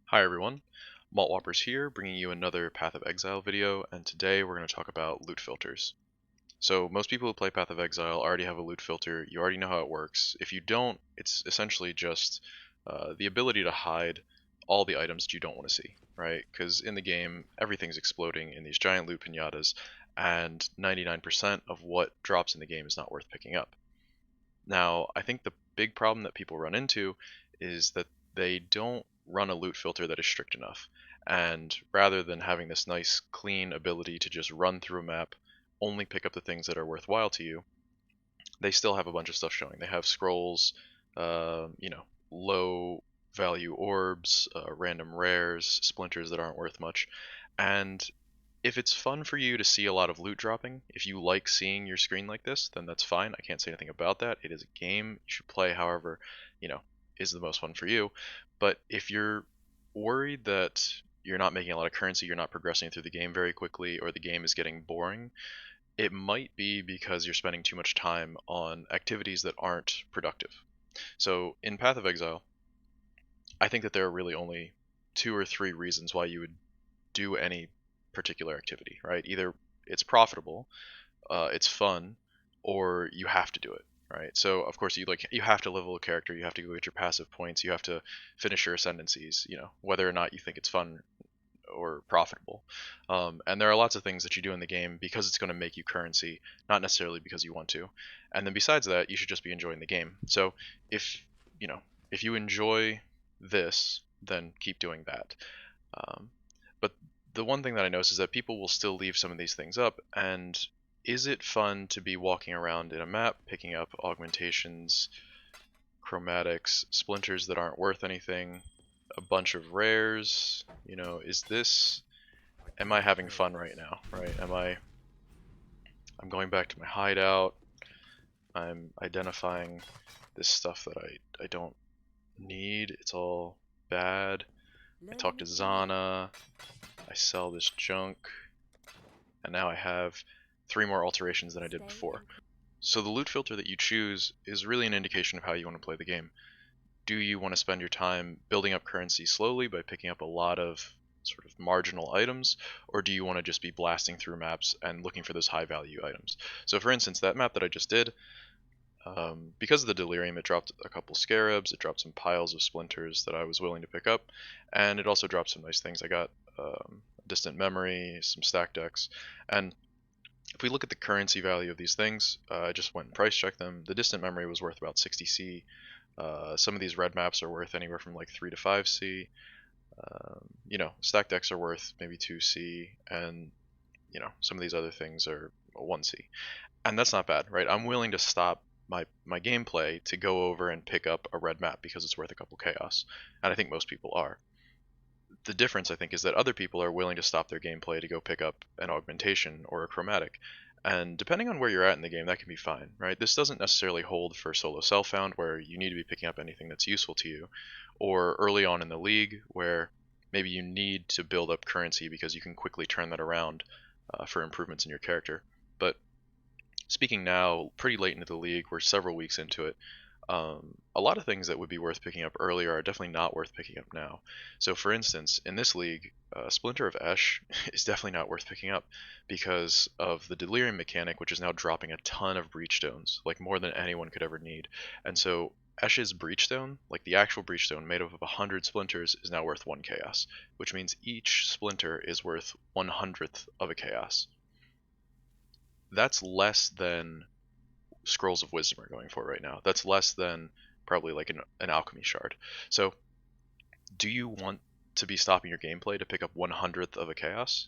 Hi everyone, Malt Whoppers here, bringing you another Path of Exile video, and today we're going to talk about loot filters. So most people who play Path of Exile already have a loot filter, you already know how it works. If you don't, it's essentially just the ability to hide all the items that you don't want to see, right? Because in the game, everything's exploding in these giant loot pinatas, and 99% of what drops in the game is not worth picking up. Now, I think the big problem that people run into is that they don't run a loot filter that is strict enough. And rather than having this nice, clean ability to just run through a map, only pick up the things that are worthwhile to you, they still have a bunch of stuff showing. They have scrolls, low value orbs, random rares, splinters that aren't worth much. And if it's fun for you to see a lot of loot dropping, if you like seeing your screen like this, then that's fine. I can't say anything about that. It is a game. You should play however, you know, is the most fun for you. But if you're worried that you're not making a lot of currency, you're not progressing through the game very quickly, or the game is getting boring, it might be because you're spending too much time on activities that aren't productive. So in Path of Exile, I think that there are really only two or three reasons why you would do any particular activity, right? Either it's profitable, it's fun, or you have to do it, right? So of course you have to level a character, you have to go get your passive points, you have to finish your ascendancies, whether or not you think it's fun or profitable. And there are lots of things that you do in the game because it's going to make you currency, not necessarily because you want to. And then besides that, you should just be enjoying the game. So if you know if you enjoy this, then keep doing that. Um, but the one thing that I notice is that people will still leave some of these things up. And is it fun to be walking around in a map, picking up augmentations, chromatics, splinters that aren't worth anything, a bunch of rares? Is this, am I having fun right now, right? I'm going back to my hideout. I'm identifying this stuff that I don't need. It's all bad. I talk to Zana. I sell this junk. And now I have 3 more alterations than I did before. So the loot filter that you choose is really an indication of how you want to play the game. Do you want to spend your time building up currency slowly by picking up a lot of sort of marginal items, or do you want to just be blasting through maps and looking for those high value items? So for instance, that map that I just did, because of the delirium, it dropped a couple scarabs, it dropped some piles of splinters that I was willing to pick up, and it also dropped some nice things. I got distant memory, some stack decks, and if we look at the currency value of these things, I just went and price checked them. The distant memory was worth about 60C. Some of these red maps are worth anywhere from like 3 to 5C. Stack decks are worth maybe 2C, and some of these other things are 1C, and that's not bad, right? I'm willing to stop my gameplay to go over and pick up a red map because it's worth a couple chaos, and I think most people are. The difference, I think, is that other people are willing to stop their gameplay to go pick up an augmentation or a chromatic. And depending on where you're at in the game, that can be fine, right? This doesn't necessarily hold for solo self-found, where you need to be picking up anything that's useful to you, or early on in the league, where maybe you need to build up currency because you can quickly turn that around for improvements in your character. But speaking now, pretty late into the league, we're several weeks into it, a lot of things that would be worth picking up earlier are definitely not worth picking up now. So, for instance, in this league, Splinter of Esh is definitely not worth picking up because of the Delirium mechanic, which is now dropping a ton of Breachstones, like more than anyone could ever need. And so, Esh's Breachstone, like the actual Breachstone made up of 100 splinters, is now worth 1 chaos, which means each splinter is worth 1/100th of a chaos. That's less than Scrolls of Wisdom are going for right now. That's less than probably like an alchemy shard. So, do you want to be stopping your gameplay to pick up 1/100th of a chaos?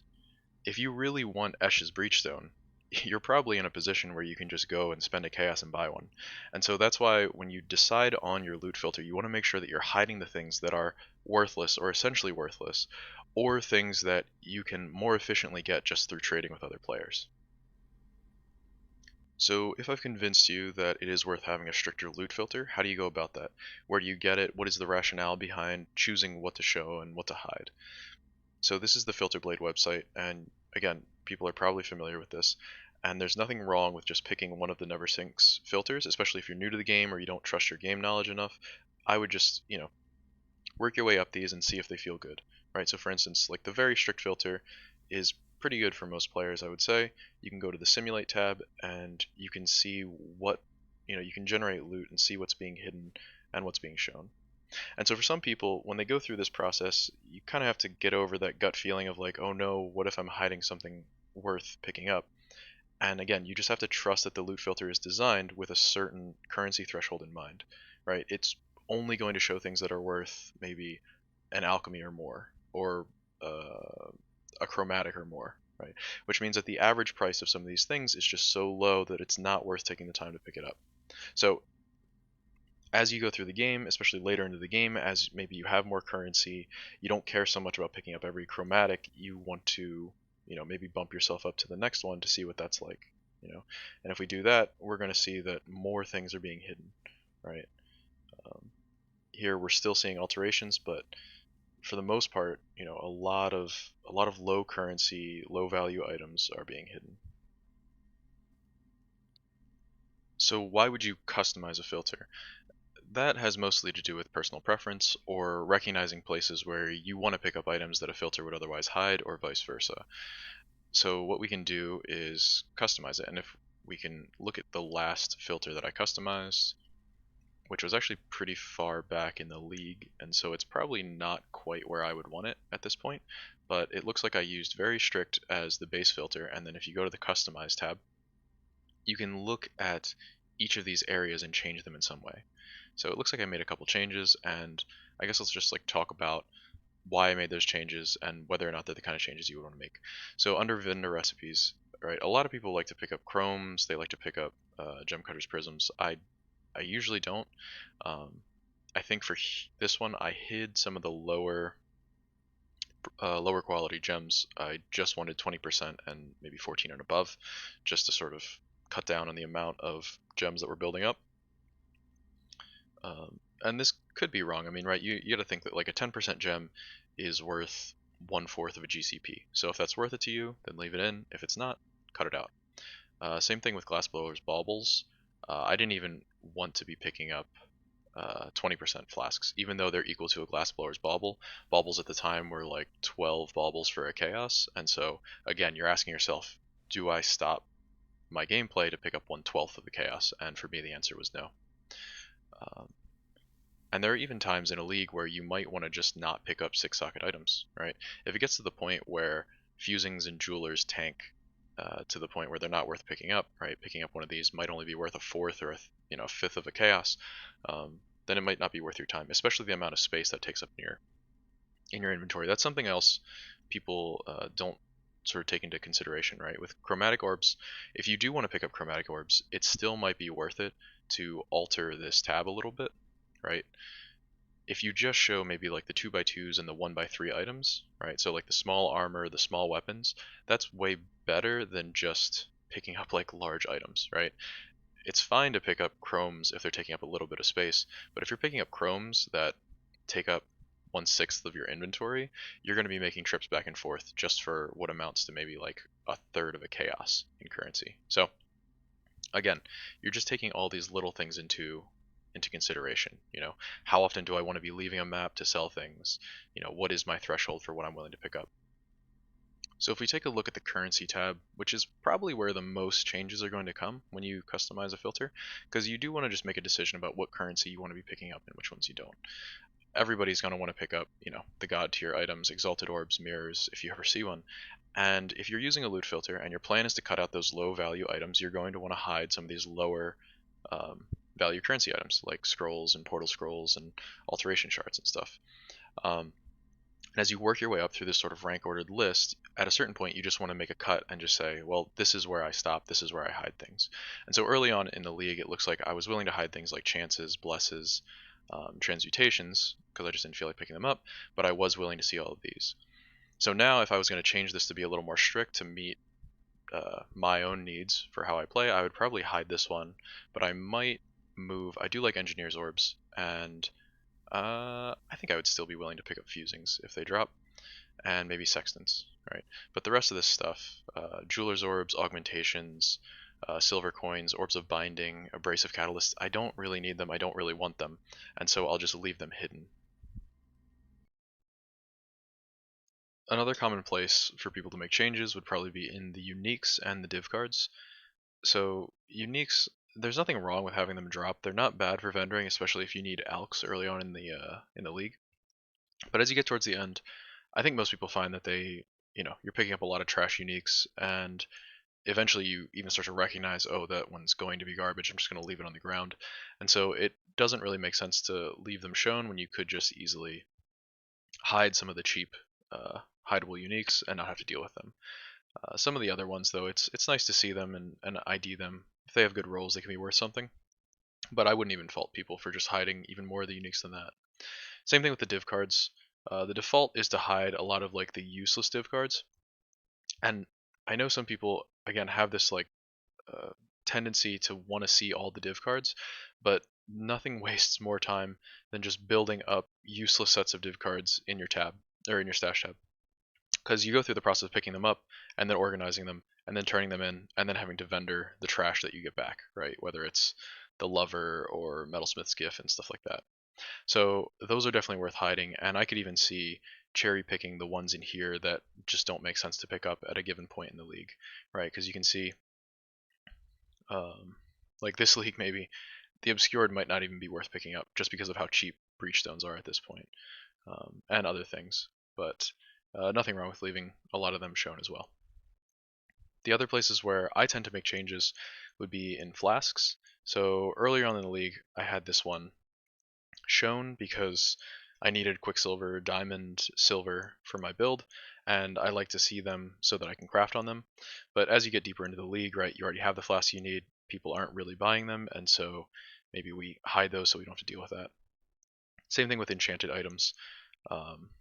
If you really want Esh's Breachstone, you're probably in a position where you can just go and spend a chaos and buy one. And so that's why when you decide on your loot filter, you want to make sure that you're hiding the things that are worthless or essentially worthless, or things that you can more efficiently get just through trading with other players. So if I've convinced you that it is worth having a stricter loot filter, how do you go about that? Where do you get it? What is the rationale behind choosing what to show and what to hide? So this is the Filterblade website, and again, people are probably familiar with this, and there's nothing wrong with just picking one of the Neversinks filters, especially if you're new to the game or you don't trust your game knowledge enough. I would just, work your way up these and see if they feel good, right? So for instance, like the very strict filter is pretty good for most players, I would say. You can go to the simulate tab and you can see what, you can generate loot and see what's being hidden and what's being shown. And so for some people, when they go through this process, you kind of have to get over that gut feeling of like, oh no, what if I'm hiding something worth picking up? And again, you just have to trust that the loot filter is designed with a certain currency threshold in mind, right? It's only going to show things that are worth maybe an alchemy or more, or a chromatic or more, right? Which means that the average price of some of these things is just so low that it's not worth taking the time to pick it up. So as you go through the game, especially later into the game, as maybe you have more currency, you don't care so much about picking up every chromatic. You want to, maybe bump yourself up to the next one to see what that's like. And if we do that, we're going to see that more things are being hidden, right? Um, Here we're still seeing alterations, but for the most part, a lot of low currency, low value items are being hidden. So why would you customize a filter? That has mostly to do with personal preference or recognizing places where you want to pick up items that a filter would otherwise hide, or vice versa. So what we can do is customize it, and if we can look at the last filter that I customized, which was actually pretty far back in the league, and so it's probably not quite where I would want it at this point, but it looks like I used very strict as the base filter, and then if you go to the customize tab, you can look at each of these areas and change them in some way. So it looks like I made a couple changes, and I guess let's just like talk about why I made those changes and whether or not they're the kind of changes you would want to make. So under vendor recipes, right, a lot of people like to pick up chromes, they like to pick up gem cutters prisms. I usually don't. Um, I think for this one I hid some of the lower quality gems. I just wanted 20% and maybe 14 and above, just to sort of cut down on the amount of gems that we're building up. And this could be wrong. I mean, right? You got to think that like a 10% gem is worth 1/4 of a GCP. So if that's worth it to you, then leave it in. If it's not, cut it out. Same thing with glassblowers baubles. I didn't even want to be picking up 20% flasks, even though they're equal to a glassblower's bauble. Baubles at the time were like 12 baubles for a chaos, and so again, you're asking yourself, do I stop my gameplay to pick up 1/12 of the chaos? And for me, the answer was no. Um, and there are even times in a league where you might want to just not pick up 6 socket items, right? If it gets to the point where fusings and jewelers tank to the point where they're not worth picking up, right? Picking up one of these might only be worth a fourth or a fifth of a chaos. Then it might not be worth your time, especially the amount of space that takes up in your inventory. That's something else people don't sort of take into consideration, right? With chromatic orbs, if you do want to pick up chromatic orbs, it still might be worth it to alter this tab a little bit, right? If you just show maybe like the 2x2s and the 1x3 items, right? So like the small armor, the small weapons, that's way better than just picking up like large items, right? It's fine to pick up chromes if they're taking up a little bit of space, but if you're picking up chromes that take up 1/6 of your inventory, you're going to be making trips back and forth just for what amounts to maybe like a third of a chaos in currency. So again, you're just taking all these little things into consideration. How often do I want to be leaving a map to sell things? What is my threshold for what I'm willing to pick up? So if we take a look at the currency tab, which is probably where the most changes are going to come when you customize a filter, because you do want to just make a decision about what currency you want to be picking up and which ones you don't. Everybody's going to want to pick up, the god tier items, exalted orbs, mirrors, if you ever see one. And if you're using a loot filter and your plan is to cut out those low value items, you're going to want to hide some of these lower um, value currency items like scrolls and portal scrolls and alteration shards and stuff. And as you work your way up through this sort of rank ordered list, at a certain point you just want to make a cut and just say, well, this is where I stop, this is where I hide things. And so early on in the league, it looks like I was willing to hide things like chances, blesses, transmutations, because I just didn't feel like picking them up, but I was willing to see all of these. So now if I was going to change this to be a little more strict to meet my own needs for how I play, I would probably hide this one, but I might move. I do like engineer's orbs, and I think I would still be willing to pick up fusings if they drop, and maybe sextants, right? But the rest of this stuff, jeweler's orbs, augmentations, silver coins, orbs of binding, abrasive catalysts, I don't really need them. I don't really want them, and so I'll just leave them hidden. Another common place for people to make changes would probably be in the uniques and the div cards. So uniques, there's nothing wrong with having them drop. They're not bad for vendoring, especially if you need alks early on in the league. But as you get towards the end, I think most people find that you're picking up a lot of trash uniques, and eventually you even start to recognize, oh, that one's going to be garbage. I'm just going to leave it on the ground, and so it doesn't really make sense to leave them shown when you could just easily hide some of the cheap hideable uniques and not have to deal with them. Some of the other ones, though, it's nice to see them and ID them. If they have good rolls, they can be worth something. But I wouldn't even fault people for just hiding even more of the uniques than that. Same thing with the div cards. The default is to hide a lot of like the useless div cards, and I know some people again have this like uh, tendency to want to see all the div cards, but nothing wastes more time than just building up useless sets of div cards in your tab or in your stash tab, because you go through the process of picking them up and then organizing them and then turning them in and then having to vendor the trash that you get back, right? Whether it's the lover or metalsmith's gift and stuff like that. So those are definitely worth hiding, and I could even see cherry picking the ones in here that just don't make sense to pick up at a given point in the league, right? Because you can see, um, like this league, maybe the obscured might not even be worth picking up just because of how cheap breach stones are at this point, and other things. But nothing wrong with leaving a lot of them shown as well. The other places where I tend to make changes would be in flasks. So earlier on in the league, I had this one shown because I needed quicksilver, diamond, silver for my build, and I like to see them so that I can craft on them. But as you get deeper into the league, right, you already have the flasks you need, people aren't really buying them, and so maybe we hide those so we don't have to deal with that. Same thing with enchanted items. Um,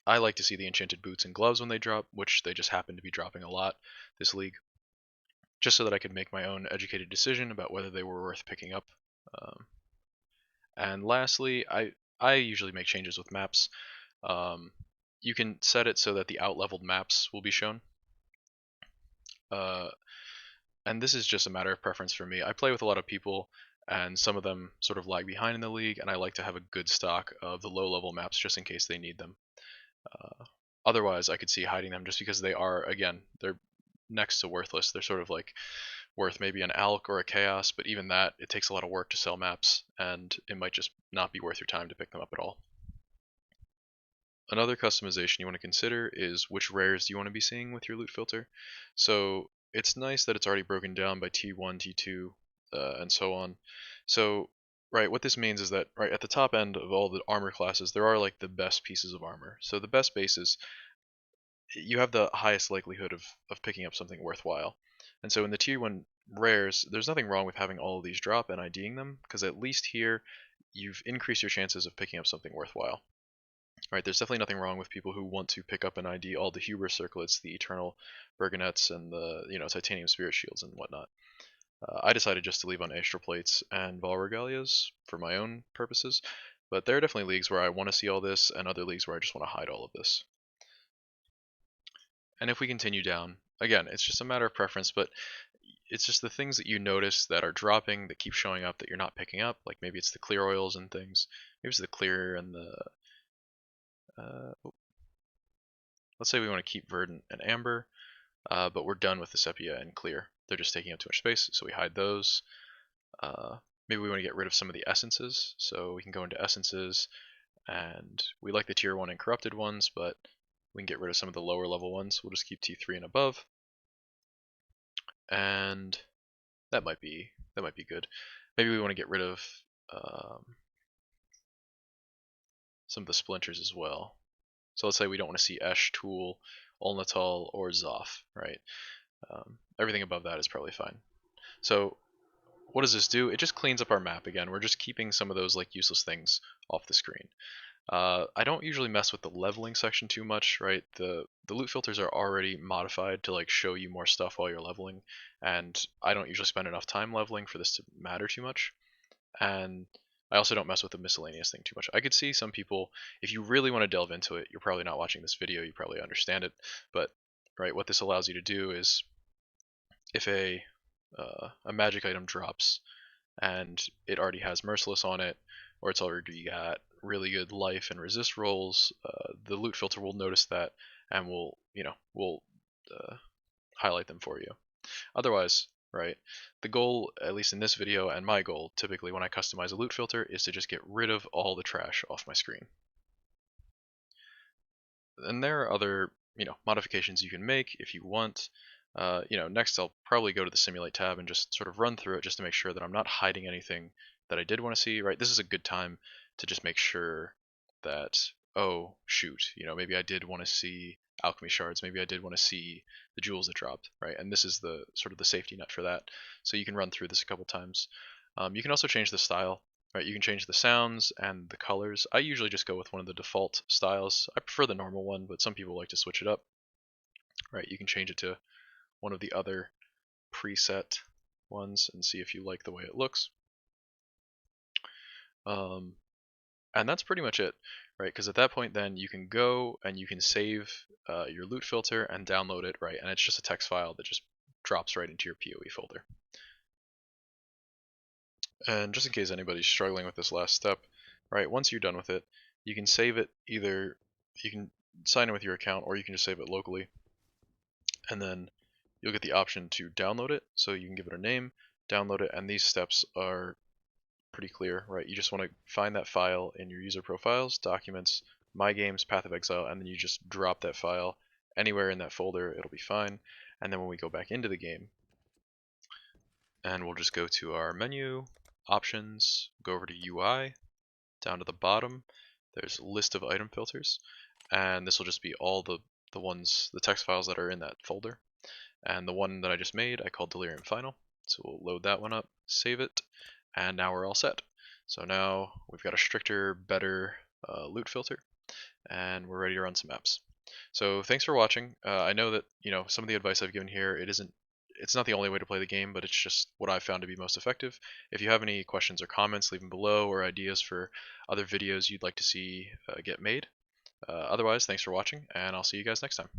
I like to see the enchanted boots and gloves when they drop, which they just happen to be dropping a lot this league, just so that I could make my own educated decision about whether they were worth picking up. Um, and lastly, I usually make changes with maps. Um, you can set it so that the out-leveled maps will be shown. Uh, and this is just a matter of preference for me. I play with a lot of people, and some of them sort of lag behind in the league, and I like to have a good stock of the low-level maps just in case they need them. Uh, Otherwise, I could see hiding them just because they are, again, they're next to worthless. They're sort of like worth maybe an alk or a chaos, but even that, it takes a lot of work to sell maps, and it might just not be worth your time to pick them up at all. Another customization you want to consider is which rares do you want to be seeing with your loot filter. So it's nice that it's already broken down by T1, T2, and so on. So, right, what this means is that right at the top end of all the armor classes, there are like the best pieces of armor. So the best bases, you have the highest likelihood of picking up something worthwhile. And so in the tier 1 rares, there's nothing wrong with having all of these drop and IDing them, because at least here you've increased your chances of picking up something worthwhile. Right, there's definitely nothing wrong with people who want to pick up and ID all the Huber circlets, the Eternal Bergonets, and the Titanium Spirit Shields and whatnot. I decided just to leave on Astral Plates and Vol Regalias for my own purposes, but there are definitely leagues where I want to see all this, and other leagues where I just want to hide all of this. And if we continue down, again, it's just a matter of preference, but it's just the things that you notice that are dropping that keep showing up that you're not picking up. Like maybe it's the clear oils and things. Maybe it's the clear and the let's say we want to keep verdant and amber, but we're done with the sepia and clear. They're just taking up too much space, so we hide those. Maybe we want to get rid of some of the essences, so we can go into essences, and we like the tier 1 and corrupted ones, but we can get rid of some of the lower level ones. We'll just keep T3 and above, and that might be good. Maybe we want to get rid of some of the splinters as well. So let's say we don't want to see Esh, Tool, Olnatal, or Zoth, right? Everything above that is probably fine. So what does this do? It just cleans up our map again. We're just keeping some of those like useless things off the screen. I don't usually mess with the leveling section too much, right? The loot filters are already modified to like show you more stuff while you're leveling, and I don't usually spend enough time leveling for this to matter too much. And I also don't mess with the miscellaneous thing too much. I could see some people, if you really want to delve into it, you're probably not watching this video, you probably understand it, but right, what this allows you to do is if a magic item drops and it already has Merciless on it, or it's already got really good life and resist rolls, the loot filter will notice that and will highlight them for you. Otherwise, right, the goal, at least in this video, and my goal typically when I customize a loot filter, is to just get rid of all the trash off my screen. And there are other modifications you can make if you want. Next I'll probably go to the simulate tab and just sort of run through it just to make sure that I'm not hiding anything that I did want to see. Right, this is a good time to just make sure that, oh shoot, maybe I did want to see alchemy shards, maybe I did want to see the jewels that dropped, right? And this is the sort of the safety net for that. So you can run through this a couple times. You can also change the style. Right, you can change the sounds and the colors. I usually just go with one of the default styles. I prefer the normal one, but some people like to switch it up. Right, you can change it to one of the other preset ones and see if you like the way it looks. And that's pretty much it, right? Because at that point then you can go and you can save your loot filter and download it, right? And it's just a text file that just drops right into your PoE folder. And just in case anybody's struggling with this last step, right, once you're done with it, you can save it either, you can sign in with your account or you can just save it locally. And then you'll get the option to download it. So you can give it a name, download it, and these steps are pretty clear, right? You just want to find that file in your user profiles, documents, my games, Path of Exile, and then you just drop that file anywhere in that folder, it'll be fine. And then when we go back into the game, and we'll just go to our menu, options, go over to UI, down to the bottom, there's a list of item filters, and this will just be all the text files that are in that folder. And the one that I just made, I called Delirium Final. So we'll load that one up, save it, and now we're all set. So now we've got a stricter, better loot filter, and we're ready to run some maps. So thanks for watching. I know that some of the advice I've given here, it's not the only way to play the game, but it's just what I've found to be most effective. If you have any questions or comments, leave them below, or ideas for other videos you'd like to see get made. Otherwise, thanks for watching, and I'll see you guys next time.